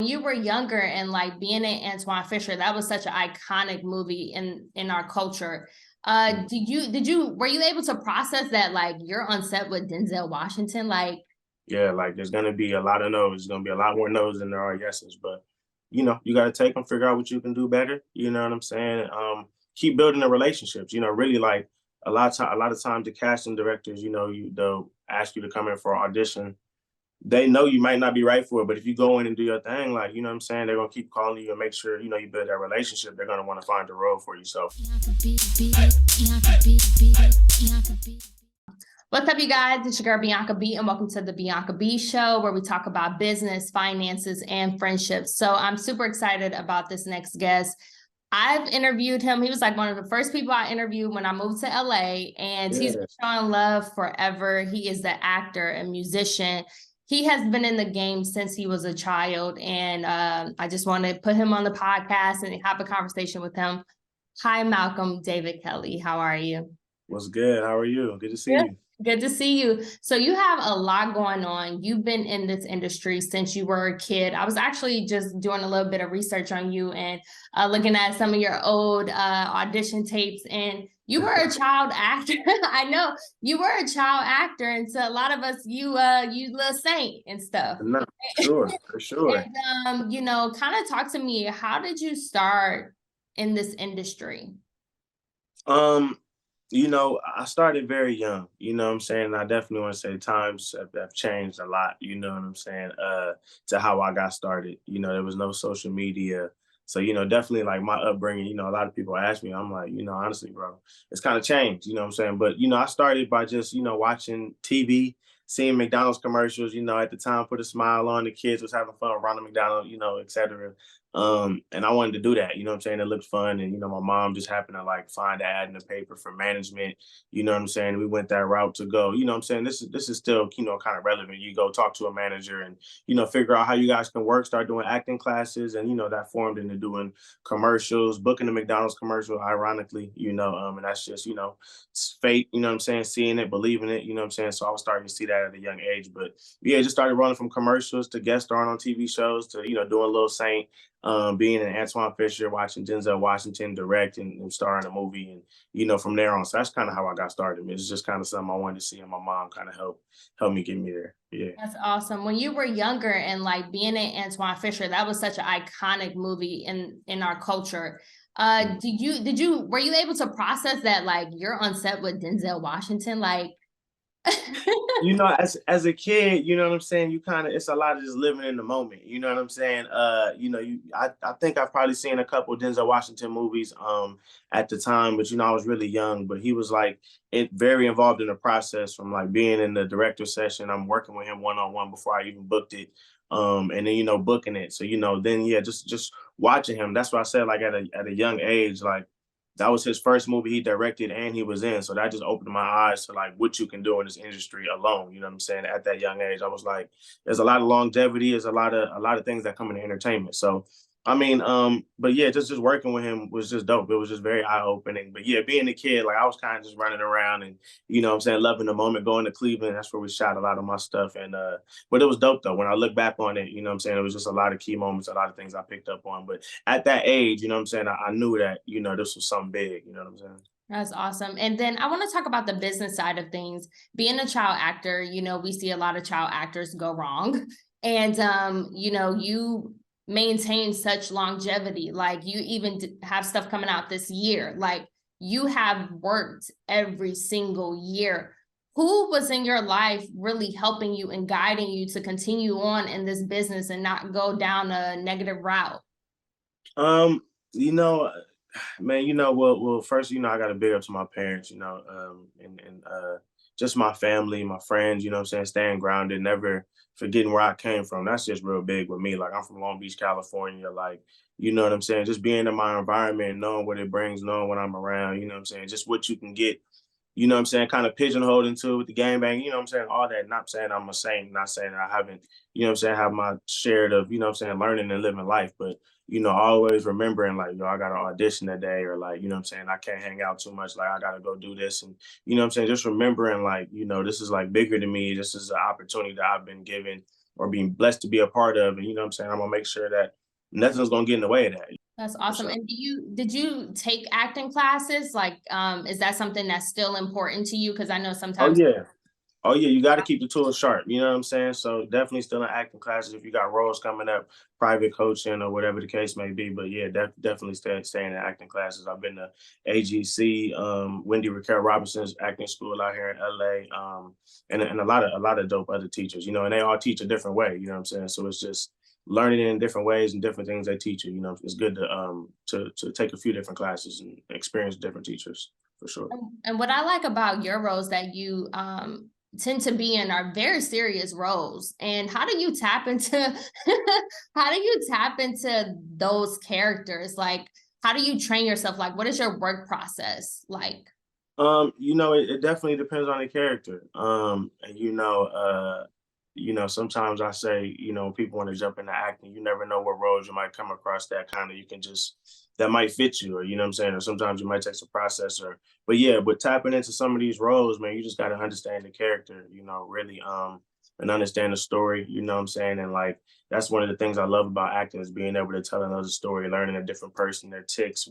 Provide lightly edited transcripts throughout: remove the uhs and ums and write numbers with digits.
You were younger and like being in Antwone Fisher, that was such an iconic movie in our culture. Were you able to process that like you're on set with Denzel Washington? Like, Yeah, like there's gonna be a lot of no's. There's gonna be a lot more no's than there are yeses. But you got to take them, figure out what you can do better. You know what I'm saying? Keep building the relationships. Really like a lot of times the casting directors, they'll ask you to come in for an audition. They know you might not be right for it, but if you go in and do your thing, like you know what I'm saying, they're gonna keep calling you and make sure you build that relationship. They're gonna want to find a role for you. So what's up, you guys? It's your girl Bianca B, and welcome to the Bianca B Show, where we talk about business, finances, and friendships. So I'm super excited about this next guest. I've interviewed him. He was like one of the first people I interviewed when I moved to LA, and he's been showing love forever. He is the actor and musician. He has been in the game since he was a child, and I just want to put him on the podcast and have a conversation with him. Hi, Malcolm David Kelley. How are you? what's good? How are you? Good to see you. Good to see you. So you have a lot going on. You've been in this industry since you were a kid. I was actually just doing a little bit of research on you and looking at some of your old audition tapes, and you were a child actor. I know you were a child actor, and to a lot of us, you little saint and stuff. No, sure, for sure. And kind of talk to me. How did you start in this industry? Um, I started very young, you know what I'm saying? I definitely want to say times have changed a lot, you know what I'm saying, to how I got started. There was no social media. So, definitely like my upbringing, a lot of people ask me, I'm like, honestly, bro, it's kind of changed, you know what I'm saying? But, I started by just, watching TV, seeing McDonald's commercials, at the time, put a smile on, the kids was having fun around the McDonald's, et cetera. And I wanted to do that, you know what I'm saying? It looked fun. And, my mom just happened to like find an ad in the paper for management, you know what I'm saying? We went that route to go, you know what I'm saying? This is still, kind of relevant. You go talk to a manager and, figure out how you guys can work, start doing acting classes. And, that formed into doing commercials, booking the McDonald's commercial, ironically, and that's just, it's fate, you know what I'm saying? Seeing it, believing it, you know what I'm saying? So I was starting to see that at a young age, but yeah, just started running from commercials to guest starring on TV shows to, doing Little Saint, being in Antwone Fisher, watching Denzel Washington direct and star in a movie, and from there on. So that's kind of how I got started. It's just kind of something I wanted to see, and my mom kind of help me get me there. Yeah, that's awesome. When you were younger and like being in Antwone Fisher, that was such an iconic movie in our culture. Were you able to process that like you're on set with Denzel Washington? Like, as a kid, you know what I'm saying, you kind of, it's a lot of just living in the moment, you know what I'm saying. I think I've probably seen a couple of Denzel Washington movies at the time, but I was really young, but he was like very involved in the process, from like being in the director session. I'm working with him one-on-one before I even booked it, and then booking it. So then yeah, just watching him. That's what I said, like at a young age, like that was his first movie he directed and he was in. So that just opened my eyes to like what you can do in this industry alone. You know what I'm saying? At that young age, I was like, there's a lot of longevity, there's a lot of things that come into entertainment. So I mean, but yeah, just working with him was just dope. It was just very eye-opening. But yeah, being a kid, like I was kind of just running around and what I'm saying, loving the moment, going to Cleveland. That's where we shot a lot of my stuff. And but it was dope though. When I look back on it, what I'm saying, it was just a lot of key moments, a lot of things I picked up on. But at that age, what I'm saying, I knew that, this was something big, you know what I'm saying? that's awesome. And then I want to talk about the business side of things. Being a child actor, we see a lot of child actors go wrong. And you maintain such longevity. Like you even have stuff coming out this year. Like you have worked every single year. Who was in your life really helping you and guiding you to continue on in this business and not go down a negative route? Um, you know, Man, well, first, I got to big up to my parents, and just my family, my friends, what I'm saying, staying grounded, never forgetting where I came from. That's just real big with me. Like I'm from Long Beach, California. Like, you know what I'm saying? Just being in my environment, knowing what it brings, knowing what I'm around, what I'm saying, just what you can get, what I'm saying, kind of pigeonholed into with the game bang, what I'm saying, all that. Not saying I'm a saint, not saying I haven't, what I'm saying, have my share of, what I'm saying, learning and living life. But always remembering like, I got an audition today, or like, what I'm saying, I can't hang out too much. Like I got to go do this. And, what I'm saying, just remembering like, this is like bigger than me. This is an opportunity that I've been given. or being blessed to be a part of. And you know what I'm saying, I'm gonna make sure that nothing's gonna get in the way of that. That's awesome. Sure. And did you take acting classes? Like, is that something that's still important to you? Because I know Oh sometimes. yeah. Oh yeah, you got to keep the tools sharp. You know what I'm saying? So definitely still in acting classes if you got roles coming up, private coaching or whatever the case may be. But yeah, definitely staying in acting classes. I've been to AGC, Wendy Raquel Robinson's acting school out here in LA, and a lot of dope other teachers. You know, and they all teach a different way. You know what I'm saying? So it's just learning in different ways and different things they teach you. You know, it's good to take a few different classes and experience different teachers for sure. And what I like about your roles that you tend to be in are very serious roles. And how do you tap into how do you tap into those characters? Like, how do you train yourself? Like, what is your work process like? You know, it definitely depends on the character. And sometimes I say, people want to jump into acting, you never know what roles you might come across that kind of you can just that might fit you, or you know what I'm saying, or sometimes you might take some process but yeah, but tapping into some of these roles, man, you just gotta understand the character, really and understand the story, you know what I'm saying? And like that's one of the things I love about acting is being able to tell another story, learning a different person, their ticks,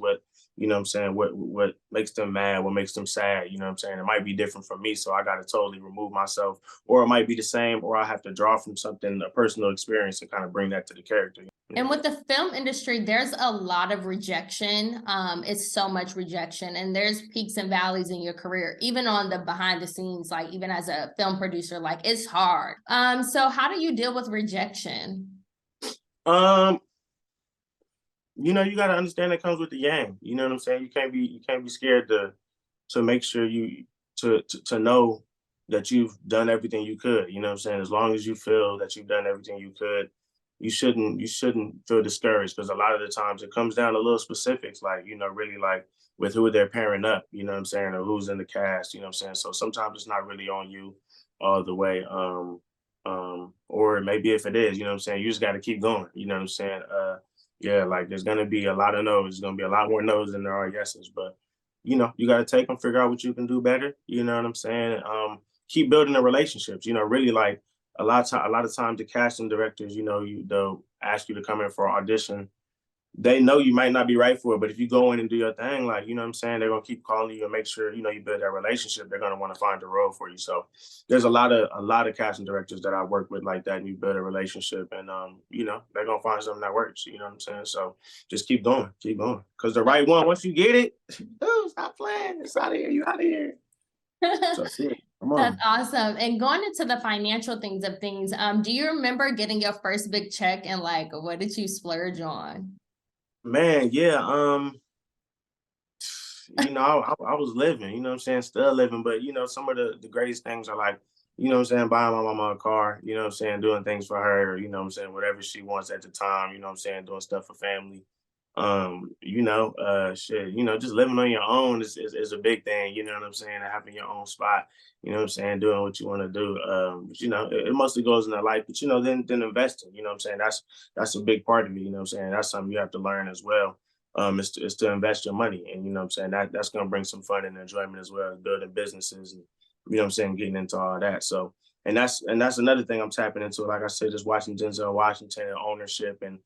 you know what I'm saying, what makes them mad, what makes them sad, you know what I'm saying? It might be different from me, so I gotta totally remove myself, or it might be the same, or I have to draw from something, a personal experience, and kind of bring that to the character. And with the film industry, there's a lot of rejection. It's so much rejection, and there's peaks and valleys in your career, even on the behind the scenes, like even as a film producer, like it's hard. So how do you deal with rejection? Um, you got to understand that comes with the game. You know what I'm saying? You can't be scared to make sure to know that you've done everything you could. You know what I'm saying? As long as you feel that you've done everything you could, you shouldn't feel discouraged, because a lot of the times it comes down to little specifics, like really like with who they're pairing up. You know what I'm saying? Or who's in the cast. You know what I'm saying? So sometimes it's not really on you all the way. Or maybe if it is, you know what I'm saying, you just got to keep going. You know what I'm saying? Yeah, like there's gonna be a lot of no's. There's gonna be a lot more no's than there are yeses. But you got to take them, figure out what you can do better. You know what I'm saying? Keep building the relationships. Really like a lot of times the casting directors, they'll ask you to come in for an audition. They know you might not be right for it, but if you go in and do your thing, like, you know what I'm saying, they're gonna keep calling you and make sure, you build that relationship. They're gonna want to find a role for you. So there's a lot of casting directors that I work with like that, and you build a relationship, and they're gonna find something that works. You know what I'm saying? So just keep going, keep going. Cause the right one, once you get it, oh, stop playing. It's out of here, you out of here. So yeah, come That's on. awesome. And going into the financial things of things, do you remember getting your first big check and like what did you splurge on? Man, yeah. I was living, you know what I'm saying, still living, but some of the greatest things are like, you know what I'm saying, buying my mama a car, you know what I'm saying, doing things for her, you know what I'm saying, whatever she wants at the time, you know what I'm saying, doing stuff for family. Shit, just living on your own is a big thing, you know what I'm saying, and having your own spot, you know what I'm saying, doing what you want to do. But it mostly goes in that life, but then investing, you know what I'm saying, that's a big part of it, you know what I'm saying, that's something you have to learn as well. Is to invest your money, and you know what I'm saying, that's going to bring some fun and enjoyment as well as building businesses, and you know what I'm saying, getting into all that. So and that's another thing I'm tapping into, like I said, just watching Denzel Washington and ownership, and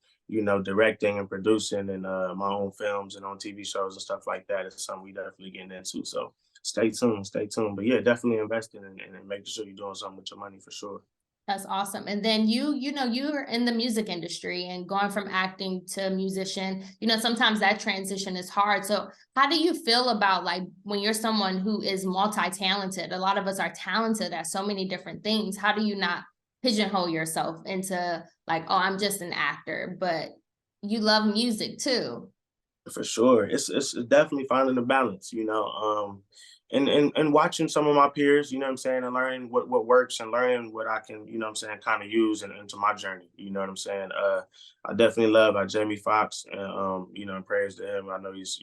directing and producing, and my own films and on TV shows and stuff like that is something we definitely getting into. So stay tuned, but yeah, definitely investing and making sure you're doing something with your money for sure. That's awesome. And then you're in the music industry and going from acting to musician, sometimes that transition is hard. So how do you feel about like when you're someone who is multi-talented? A lot of us are talented at so many different things. How do you not pigeonhole yourself into like, oh, I'm just an actor, but you love music too? For sure. It's definitely finding the balance, and watching some of my peers, you know what I'm saying, and learning what works, and learning what I can, you know what I'm saying, kind of use into my journey. You know what I'm saying? I definitely love Jamie Foxx, and and praise to him. I know he's,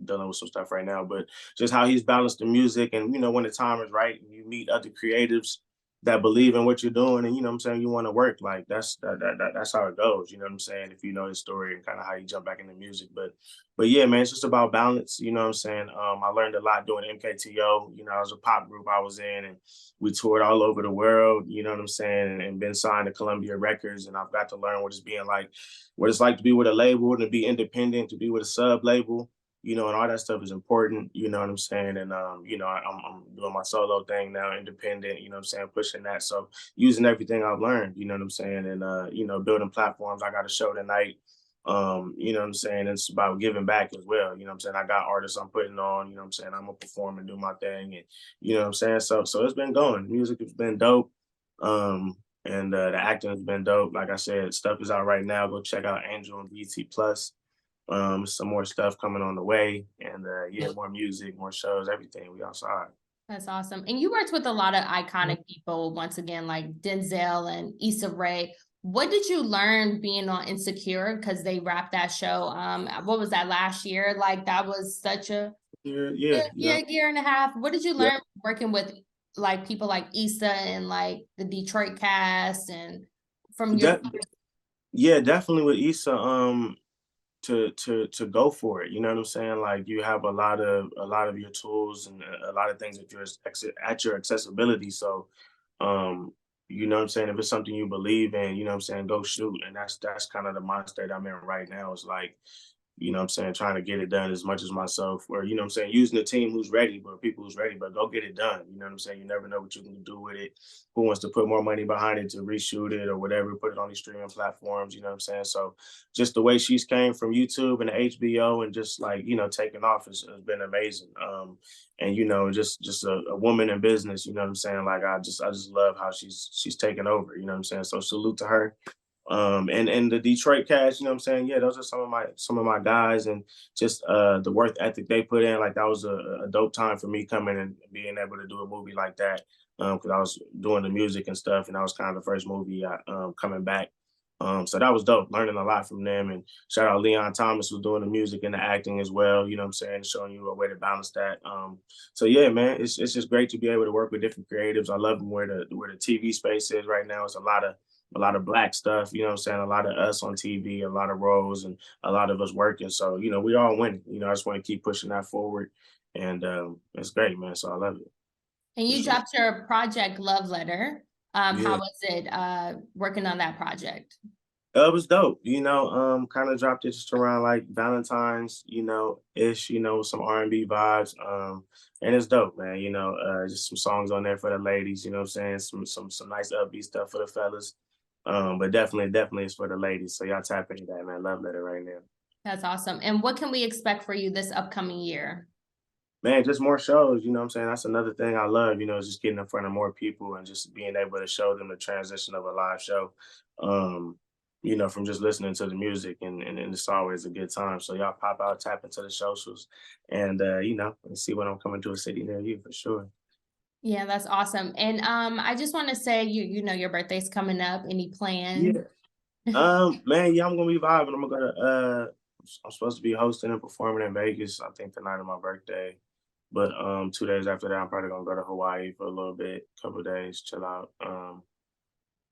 dealing with some stuff right now, but just how he's balanced the music, and when the time is right and you meet other creatives that believe in what you're doing, and you know what I'm saying, you want to work. Like that's how it goes. You know what I'm saying? If you know his story and kind of how you jump back into music, but yeah, man, it's just about balance. You know what I'm saying? I learned a lot doing MKTO. You know, it was a pop group I was in, and we toured all over the world. You know what I'm saying? And been signed to Columbia Records, and I've got to learn what it's like to be with a label and to be independent, to be with a sub label. You know, and all that stuff is important. You know what I'm saying? And you know, I'm doing my solo thing now, independent. You know what I'm saying? Pushing that. So using everything I've learned. You know what I'm saying? And you know, building platforms. I got a show tonight. You know what I'm saying? It's about giving back as well. You know what I'm saying? I got artists I'm putting on, you know what I'm saying? I'm gonna perform and do my thing. And you know what I'm saying? So it's been going. Music has been dope. And the acting has been dope. Like I said, stuff is out right now. Go check out Angel and BT Plus. Some more stuff coming on the way. And yeah, more music, more shows, everything. We outside. That's awesome. And you worked with a lot of iconic people, once again, like Denzel and Issa Rae. What did you learn being on Insecure? Because they wrapped that show. What was that, last year? Like that was such a year and a half. What did you learn working with like people like Issa and like the Detroit cast and from your yeah, definitely with Issa, to go for it. You know what I'm saying? Like you have a lot of your tools and a lot of things at your accessibility. So you know what I'm saying? If it's something you believe in, you know what I'm saying, go shoot. And that's kind of the mind state I'm in right now. It's like, you know what I'm saying, trying to get it done as much as myself, or, you know what I'm saying, using a team who's ready, but people who's ready, but go get it done. You know what I'm saying? You never know what you can do with it. Who wants to put more money behind it to reshoot it or whatever, put it on these streaming platforms, you know what I'm saying? So just the way she's came from YouTube and HBO and just like, you know, taking off has been amazing. And, you know, just a woman in business, you know what I'm saying? Like, I just love how she's taken over, you know what I'm saying? So salute to her. And the Detroit cast, you know what I'm saying? Yeah, those are some of my guys, and just the work ethic they put in. Like that was a dope time for me coming and being able to do a movie like that. Because I was doing the music and stuff, and that was kind of the first movie coming back. So that was dope, learning a lot from them. And shout out Leon Thomas, who's doing the music and the acting as well, you know what I'm saying, showing you a way to balance that. So yeah, man, it's just great to be able to work with different creatives. I love where the TV space is right now. It's a lot of black stuff, you know what I'm saying? A lot of us on TV, a lot of roles, and a lot of us working. So, you know, we all winning. You know, I just want to keep pushing that forward. And it's great, man. So I love it. And you dropped your project Love Letter. Yeah. How was it working on that project? It was dope, you know, kind of dropped it just around like Valentine's, you know, ish, you know, some R&B vibes. And it's dope, man, you know, just some songs on there for the ladies, you know what I'm saying? Some nice upbeat stuff for the fellas. But definitely it's for the ladies. So y'all tap into that, man. Love Letter right now. That's awesome. And what can we expect for you this upcoming year? Man, just more shows, you know what I'm saying? That's another thing I love, you know, is just getting in front of more people and just being able to show them the transition of a live show. You know, from just listening to the music, and it's always a good time. So y'all pop out, tap into the socials, and you know, and see when I'm coming to a city near you for sure. Yeah, that's awesome. And I just want to say, you know, your birthday's coming up. Any plans? Man, yeah, I'm gonna be vibing. I'm supposed to be hosting and performing in Vegas, I think the night of my birthday. But 2 days after that, I'm probably gonna go to Hawaii for a little bit, couple of days, chill out.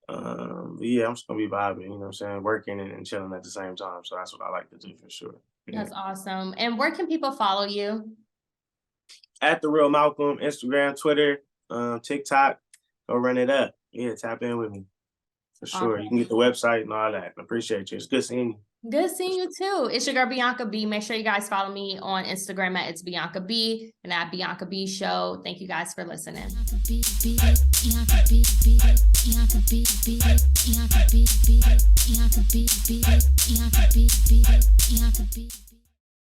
But yeah, I'm just gonna be vibing, you know what I'm saying, working and chilling at the same time. So that's what I like to do for sure. Yeah. That's awesome. And where can people follow you? At The Real Malcolm, Instagram, Twitter, TikTok, go run it up. Yeah, tap in with me for sure. Awesome. You can get the website and all that. I appreciate you. It's good seeing you. Good seeing you too. It's your girl Bianca B. Make sure you guys follow me on Instagram at It's Bianca B and at Bianca B Show. Thank you guys for listening.